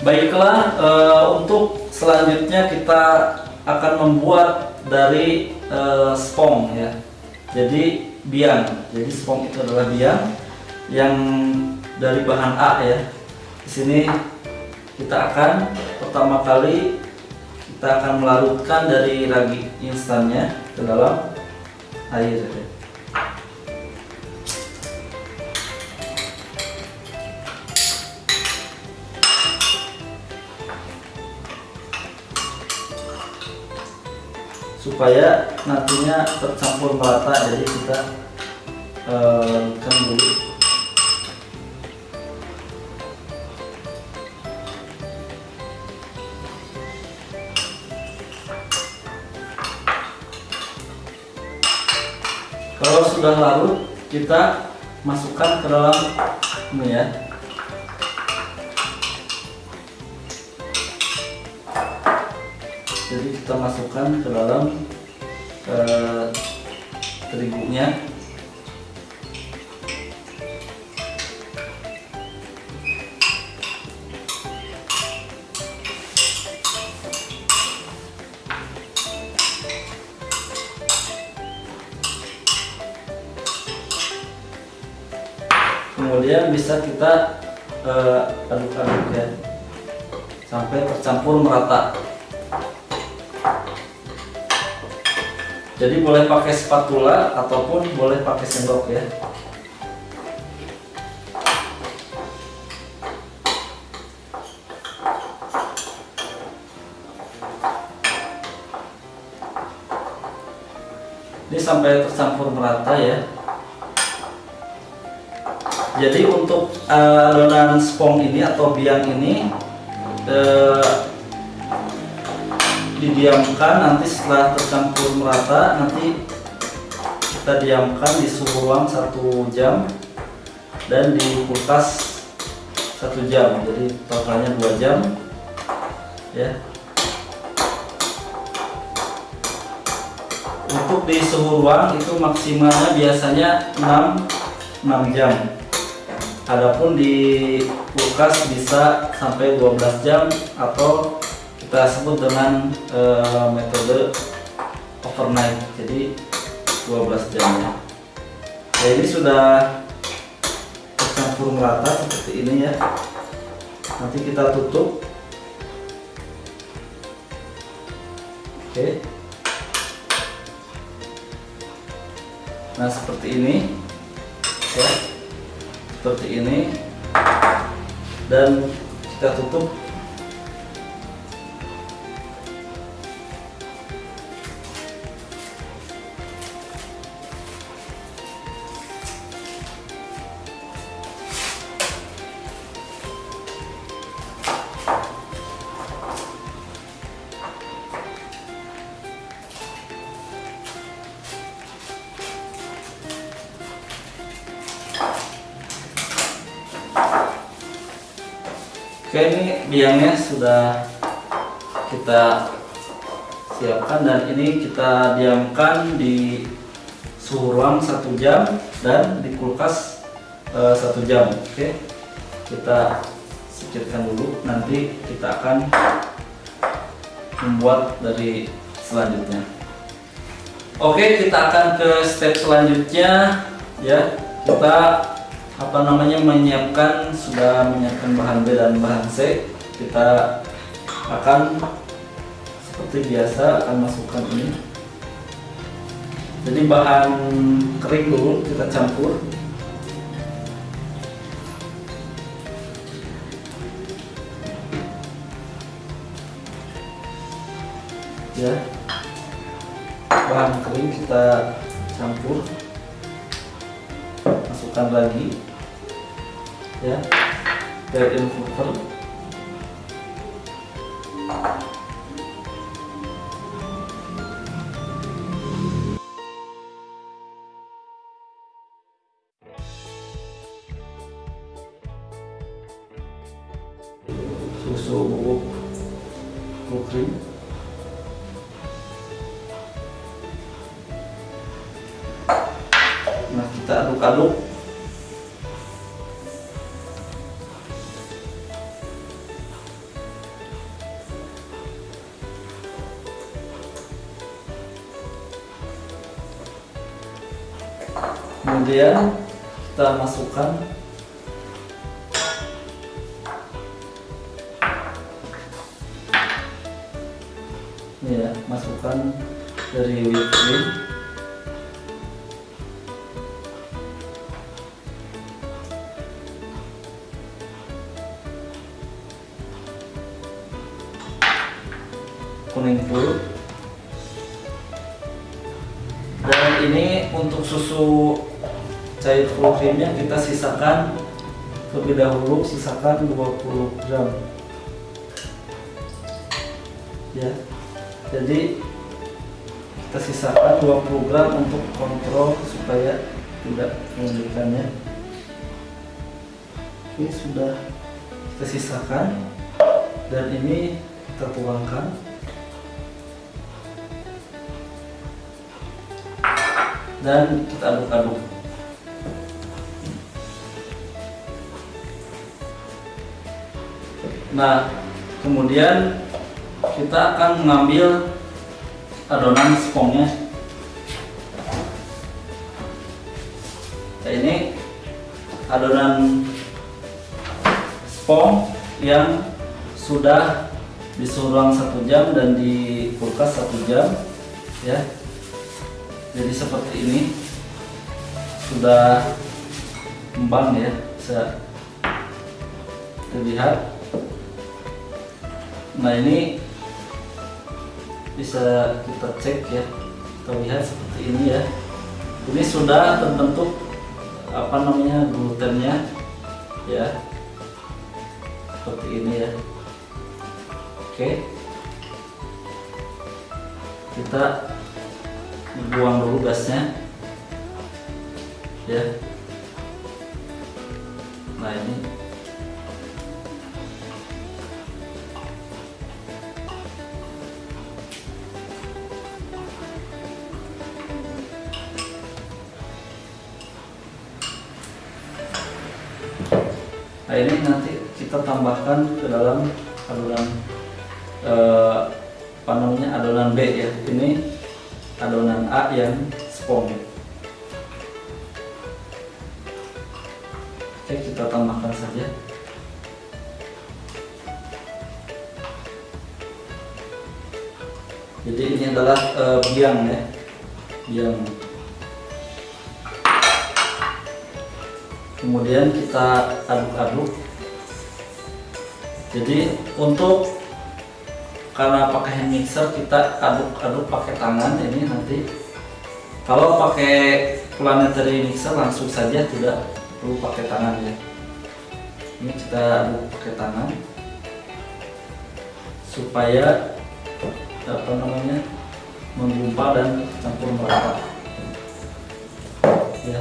Baiklah, untuk selanjutnya kita akan membuat dari spong ya. Jadi biang. Jadi spong itu adalah biang yang dari bahan A ya. Di sini kita akan pertama kali kita akan melarutkan dari ragi instannya ke dalam air ya. Supaya nantinya tercampur merata, jadi kita larutkan dulu. Kalau sudah larut, kita masukkan ke dalam ini ya. Jadi kita masukkan ke dalam terigunya. Kemudian bisa kita aduk-aduk ya sampai tercampur merata. Jadi boleh pakai spatula ataupun boleh pakai sendok ya. Ini sampai tercampur merata ya. Jadi untuk adonan spong ini atau biang ini didiamkan, nanti setelah tercampur merata nanti kita diamkan di suhu ruang 1 jam dan di kulkas 1 jam, jadi totalnya 2 jam ya. Untuk di suhu ruang itu maksimalnya biasanya 6 jam. Adapun di kulkas bisa sampai 12 jam atau kita sebut dengan metode overnight, jadi 12 jam ya. Nah, ini sudah tercampur merata seperti ini ya. Nanti kita tutup. Oke. Nah, seperti ini ya. Seperti ini, dan kita tutup. Oke, ini biangnya sudah kita siapkan dan ini kita diamkan di suhu ruang 1 jam dan di kulkas 1 jam. Oke, kita singkirkan dulu, nanti kita akan membuat dari selanjutnya. Oke, kita akan ke step selanjutnya ya. Kita sudah menyiapkan bahan B dan bahan C. Kita akan seperti biasa akan masukkan ini. Jadi bahan kering dulu kita campur. Ya, bahan kering kita campur, masukkan lagi ya ke infuser. Susu bubuk full cream. kita aduk-aduk. Kemudian kita masukkan ini ya, masukkan dari whipped cream. Kuning pun. Dan ini untuk susu cair full creamnya kita sisakan terlebih dahulu, sisakan 20 gram ya. Jadi kita sisakan 20 gram untuk kontrol supaya tidak memberikannya. Oke, sudah kita sisakan dan ini kita tuangkan. Dan kita aduk-aduk. Nah, kemudian kita akan mengambil adonan spongnya. Nah, ini adonan spong yang sudah di suhu ruang 1 jam dan di kulkas 1 jam ya. Jadi seperti ini, sudah kembang ya, bisa terlihat. Nah, ini bisa kita cek ya, kita lihat seperti ini ya. Ini sudah terbentuk apa namanya, glutennya ya, seperti ini ya. Oke, kita buang dulu gasnya ya. Nah, ini nanti kita tambahkan ke dalam adonan apa namanya, adonan B ya. Ini adonan A yang spong. Oke, kita tambahkan saja. Jadi ini adalah biang ya, biang. Kemudian kita aduk-aduk. Jadi untuk, karena pakai hand mixer, kita aduk-aduk pakai tangan. Ini nanti kalau pakai planetary mixer langsung saja, tidak perlu pakai tangan ya. Ini kita aduk pakai tangan supaya apa namanya, menggumpal dan campur merata ya.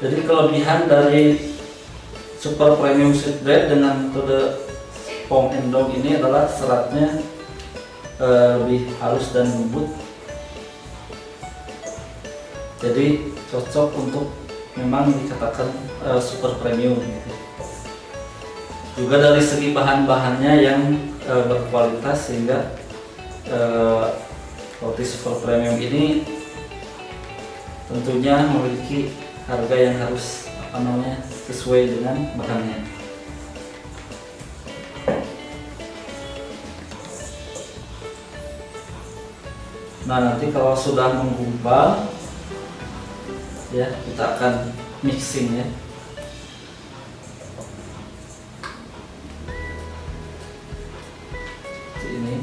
Jadi kelebihan dari super premium sweetbread dengan metode Spong and Dog ini adalah seratnya lebih halus dan lembut. Jadi cocok untuk, memang dikatakan super premium gitu. Juga dari segi bahan-bahannya yang berkualitas, sehingga roti super premium ini tentunya memiliki harga yang harus apa namanya, sesuai dengan bahannya. Nah, nanti kalau sudah menggumpal ya, kita akan mixing ya. Seperti ini.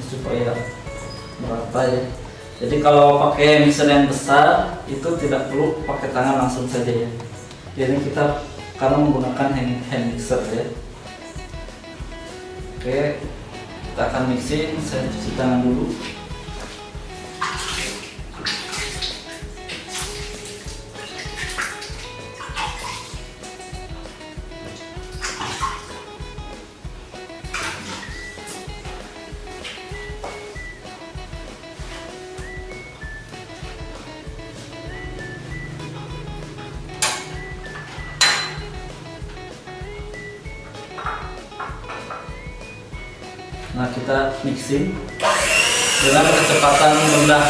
Supaya merata ya. Jadi kalau pakai mixer yang besar itu tidak perlu pakai tangan, langsung saja ya. Ini kita karena menggunakan hand mixer ya. Oke, kita akan mixing. Saya cuci tangan dulu. Nah, kita mixing dengan kecepatan rendah.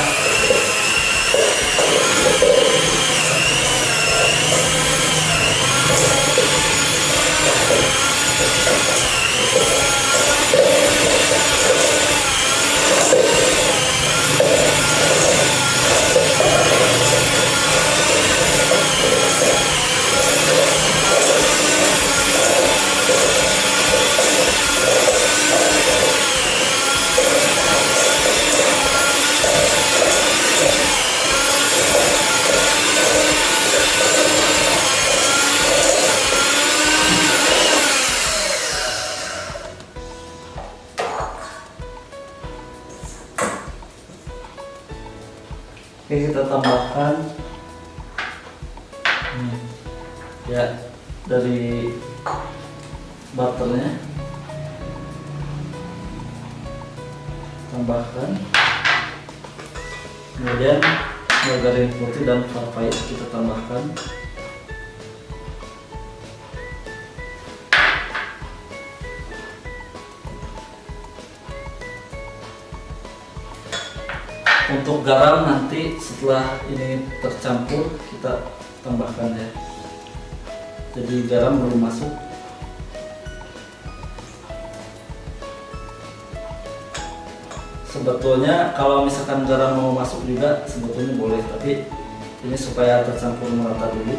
Oke, kita tambahkan ya dari butternya, tambahkan, kemudian margarin putih dan parfait kita tambahkan. Untuk garam nanti setelah ini tercampur kita tambahkan ya. Jadi garam belum masuk. Sebetulnya kalau misalkan garam mau masuk juga sebetulnya boleh, tapi ini supaya tercampur merata dulu.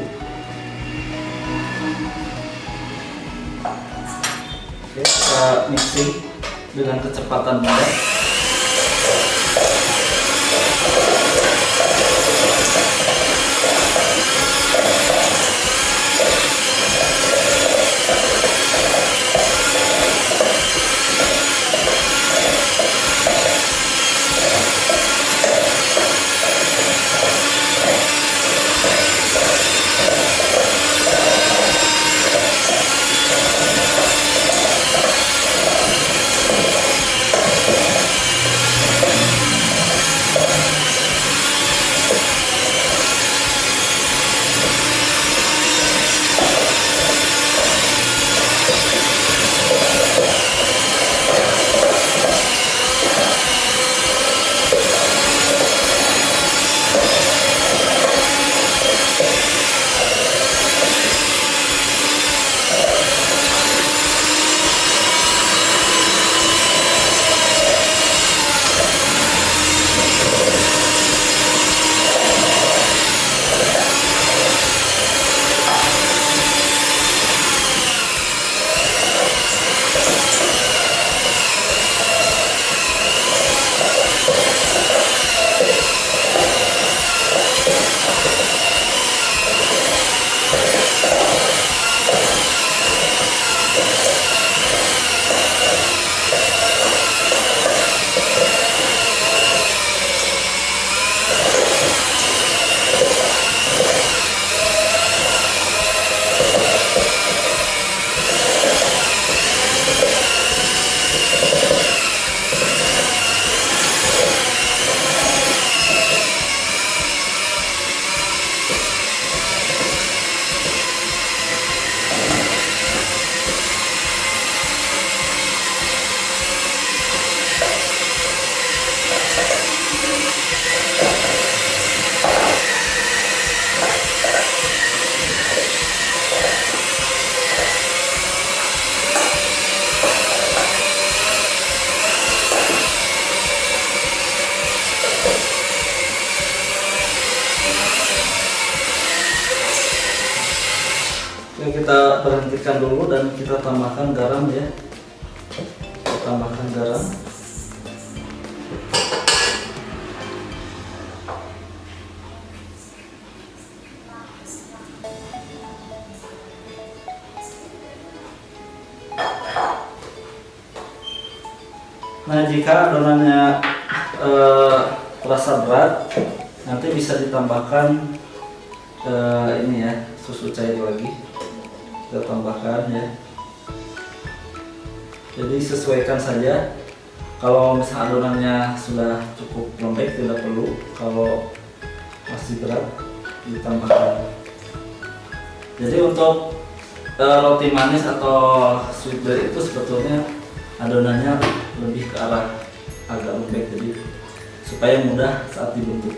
Oke, kita mixing dengan kecepatan rendah. Oke, kita berhentikan dulu dan kita tambahkan garam ya. Kita tambahkan garam. Nah, jika adonannya terasa berat, nanti bisa ditambahkan ini ya, susu cair lagi. Kita tambahkan ya. Jadi sesuaikan saja. Kalau misalnya adonannya sudah cukup lembek tidak perlu. Kalau masih berat ditambahkan. Jadi untuk roti manis atau sweet bread itu sebetulnya adonannya lebih ke arah agak lembek, jadi supaya mudah saat dibentuk.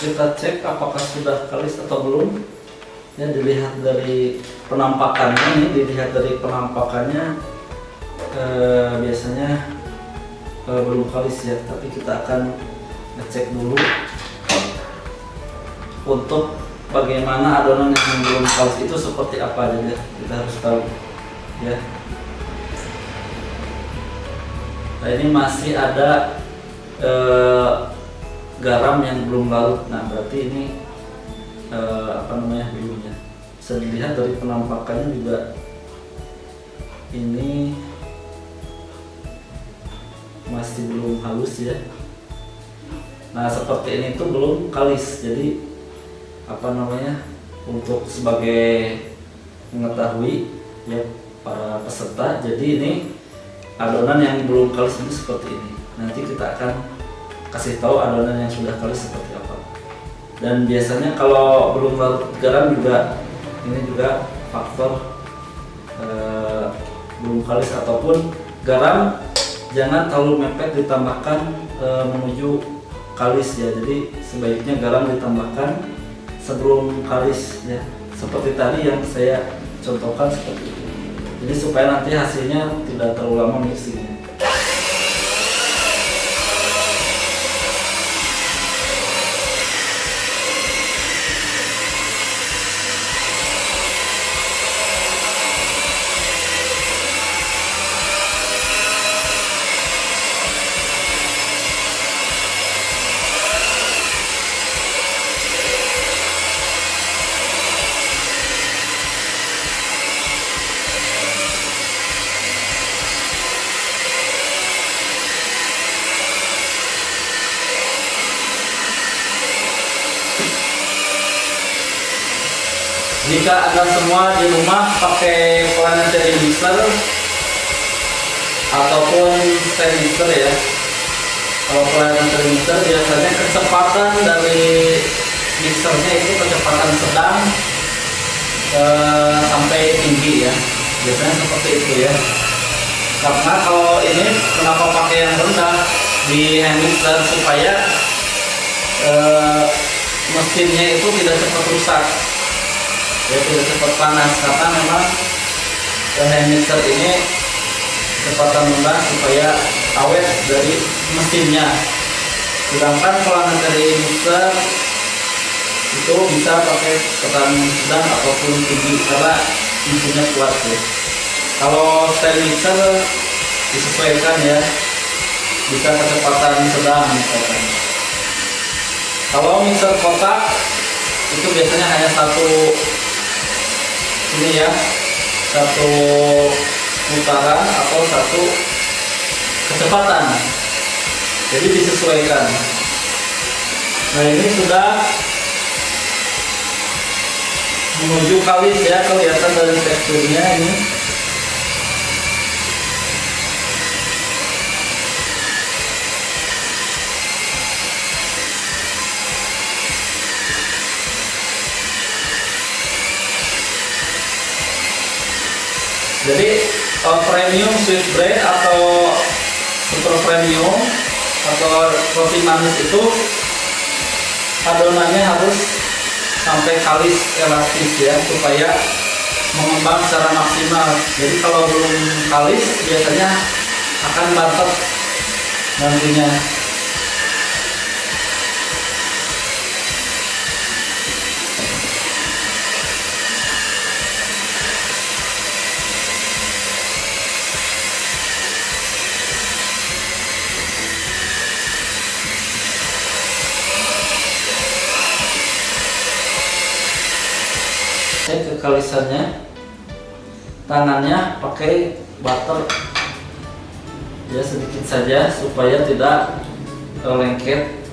Kita cek apakah sudah kalis atau belum. Ya, dilihat dari penampakannya. Biasanya belum kalis ya, tapi kita akan ngecek dulu untuk bagaimana adonan yang belum kalis itu seperti apa. Jadi kita harus tahu ya. Nah, ini masih ada garam yang belum larut. Nah, berarti ini belumnya. Bisa dilihat dari penampakannya juga ini masih belum halus ya. Nah, seperti ini tuh belum kalis. Jadi untuk sebagai mengetahui ya para peserta, jadi ini adonan yang belum kalis ini seperti ini. Nanti kita akan kasih tahu adonan yang sudah kalis seperti apa. Dan biasanya kalau belum larut garam juga, ini juga faktor belum kalis, ataupun garam jangan terlalu mepet ditambahkan menuju kalis ya. Jadi sebaiknya garam ditambahkan sebelum kalis ya, seperti tadi yang saya contohkan seperti itu. Jadi supaya nanti hasilnya tidak terlalu lama mixingnya. Jika Anda semua di rumah pakai planetary mixer ataupun stand mixer ya, kalau planetary mixer biasanya kecepatan dari mixernya itu kecepatan sedang sampai tinggi ya. biasanya seperti itu ya. Karena kalau ini kenapa pakai yang rendah di hand mixer, supaya mesinnya itu tidak cepat rusak ya, tidak cepat panas, karena memang hand mixer ini kecepatan rendah supaya awet dari mesinnya. Sedangkan kalau dari mixer itu bisa pakai tekanan sedang ataupun tinggi karena mesinnya kuat ya. Kalau stand mixer disesuaikan ya, bisa kecepatan sedang misalkan. Kalau mixer kotak itu biasanya hanya satu ini ya, satu putaran atau satu kecepatan, jadi disesuaikan. Nah ini sudah menuju kalis ya, kelihatan dari teksturnya ini. Jadi premium sweet bread atau super premium atau roti manis itu adonannya harus sampai kalis elastis ya, supaya mengembang secara maksimal. Jadi kalau belum kalis biasanya akan bantet nantinya. Cek kekalisannya, tangannya pakai butter ya, sedikit saja supaya tidak lengket.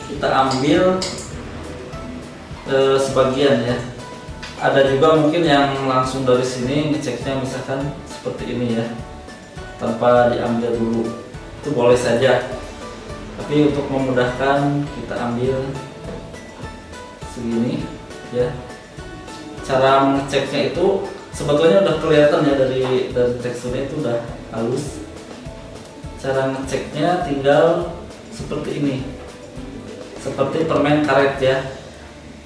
Kita ambil sebagian ya. Ada juga mungkin yang langsung dari sini ngeceknya misalkan seperti ini ya, tanpa diambil dulu, itu boleh saja. Tapi untuk memudahkan kita ambil segini ya. Cara mengeceknya itu sebetulnya udah kelihatan ya, dari teksturnya itu udah halus. Cara ngeceknya tinggal seperti ini, seperti permen karet ya,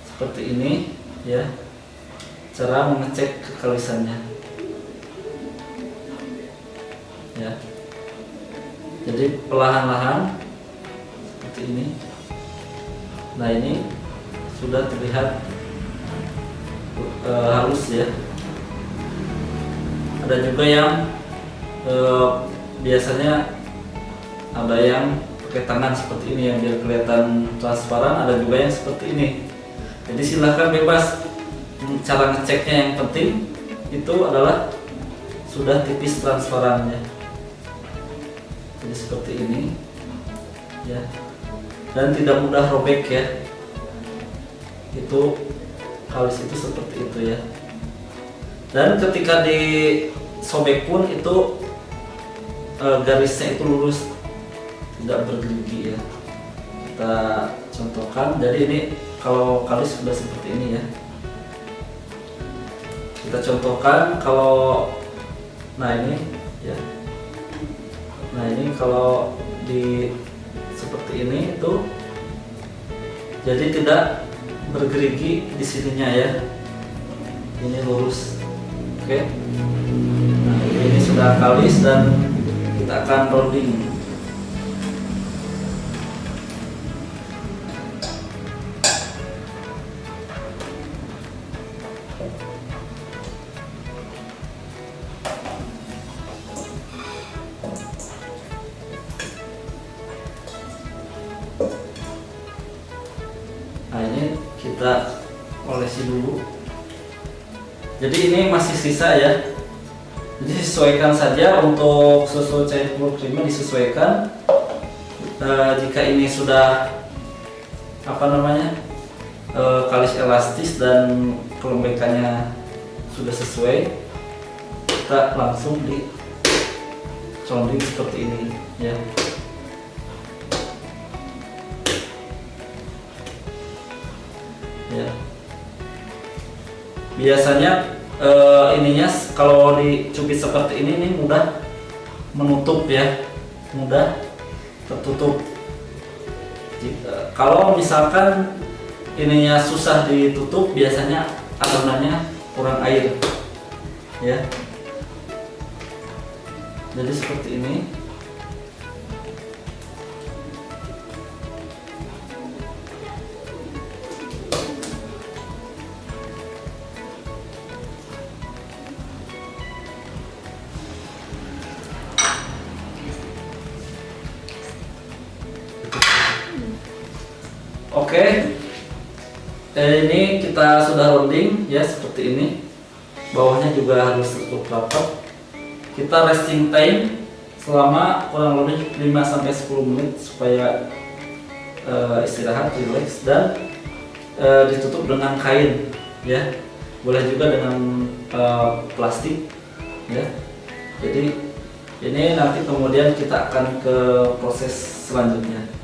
seperti ini ya. Cara mengecek kekalisannya ya. Jadi perlahan-lahan seperti ini. Nah ini sudah terlihat halus ya. Ada juga yang biasanya ada yang pakai tangan seperti ini yang biar kelihatan transparan, ada juga yang seperti ini. Jadi silahkan bebas. Cara ngeceknya yang penting itu adalah sudah tipis transparannya. Jadi seperti ini ya, dan tidak mudah robek ya. Itu kalis itu seperti itu ya. Dan ketika disobek pun itu garisnya itu lurus, tidak bergerigi ya. Kita contohkan. Jadi ini kalau kalis sudah seperti ini ya. Kita contohkan kalau, nah ini ya. Nah ini kalau di seperti ini itu jadi tidak bergerigi di sininya ya. Ini lurus. Oke. Nah, ini sudah kalis dan kita akan rolling. Nah ini kita olesi dulu. Jadi ini masih sisa ya. Jadi sesuaikan saja untuk susu cair creamnya, disesuaikan. Jika ini sudah kalis elastis dan kelembekannya sudah sesuai, kita langsung dicounding seperti ini ya. Ya. Biasanya ininya kalau dicubit seperti ini mudah menutup ya, mudah tertutup. Kalau misalkan ininya susah ditutup, biasanya adonannya kurang air ya. Jadi seperti ini. Oke, ini kita sudah rolling ya, seperti ini. Bawahnya juga harus cukup rapat. Kita resting time selama kurang lebih 5-10 menit supaya istirahat, relax, dan ditutup dengan kain ya. Boleh juga dengan plastik ya. Jadi ini nanti kemudian kita akan ke proses selanjutnya.